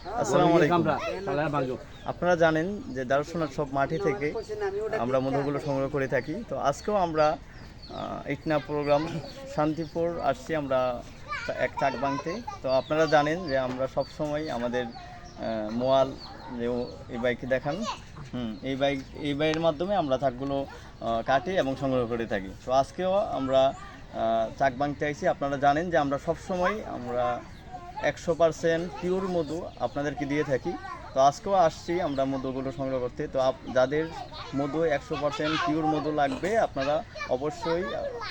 আসসালামু আলাইকুম। আপনারা জানেন যে দারুসুন্নাত সব মাটি থেকে আমরা মধুগুলো সংগ্রহ করে থাকি। তো আজকেও আমরা ইকনা প্রোগ্রাম শান্তিপুর আসছি আমরা এক চাক ভাঙতে। তো আপনারা জানেন যে আমরা সব সময় আমাদের মোয়াল যে এই বাইকটি দেখান এই বাইকের মাধ্যমে আমরা চাকগুলো কাটি এবং সংগ্রহ করে থাকি। তো আজকেও আমরা চাক ভাঙতে আইছি। আপনারা জানেন যে আমরা সব সময় আমরা 100% পিওর মধু আপনাদেরকে দিয়ে থাকি। তো আজকেও আসছি আমরা মধুগুলো সংগ্রহ করতে। তো যাদের মধু 100% পিওর মধু লাগবে আপনারা অবশ্যই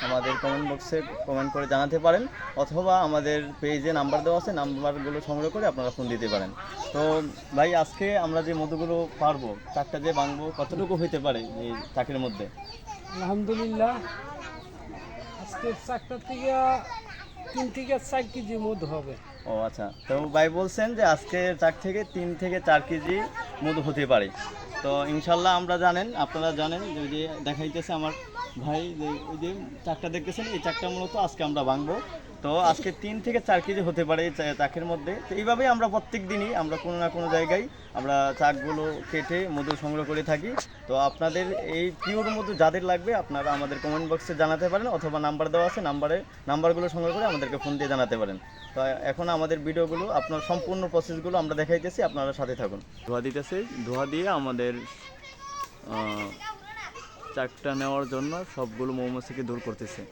আমাদের কমেন্ট বক্সে কমেন্ট করে জানাতে পারেন, অথবা আমাদের পেজে নাম্বার দেওয়া আছে, নাম্বারগুলো সংগ্রহ করে আপনারা ফোন দিতে পারেন। তো ভাই, আজকে আমরা যে মধুগুলো পারবো চাকটা যে ভাঙবো কতটুকু হইতে পারে এই চাকের মধ্যে? আলহামদুলিল্লাহ, আজকে চাকটার থেকে 3 থেকে 4 কেজি মধু হবে। ও আচ্ছা, তো ভাই বলছেন যে আজকে চাক থেকে 3 থেকে 4 কেজি মধু হতে পারে। তো ইনশাল্লাহ আপনারা জানেন যে ওই যে দেখাইতেছে আমার ভাই, যে ওই যে চাকটা দেখতেছেন, এই চাকটা মূলত আজকে আমরা ভাঙবো। তো আজকে 3 থেকে 4 কেজি হতে পারে এই চাকের মধ্যে। তো এইভাবেই আমরা প্রত্যেক দিনই আমরা কোনো না কোনো জায়গায় আমরা চাকগুলো কেটে মধু সংগ্রহ করে থাকি। তো আপনাদের এই পিওর মধু যাদের লাগবে আপনারা আমাদের কমেন্ট বক্সে জানাতে পারেন, অথবা নাম্বার দেওয়া আছে, নাম্বারগুলো সংগ্রহ করে আমাদেরকে ফোন দিয়ে জানাতে পারেন। তো এখন আমাদের ভিডিওগুলো আপনার সম্পূর্ণ প্রসেসগুলো আমরা দেখাইতেছি, আপনারা সাথে থাকুন। ধোয়া দিতেছে, ধোয়া দিয়ে আমাদের চাকটা নেওয়ার জন্য সবগুলো মৌমাছিকে দূর করতেছে।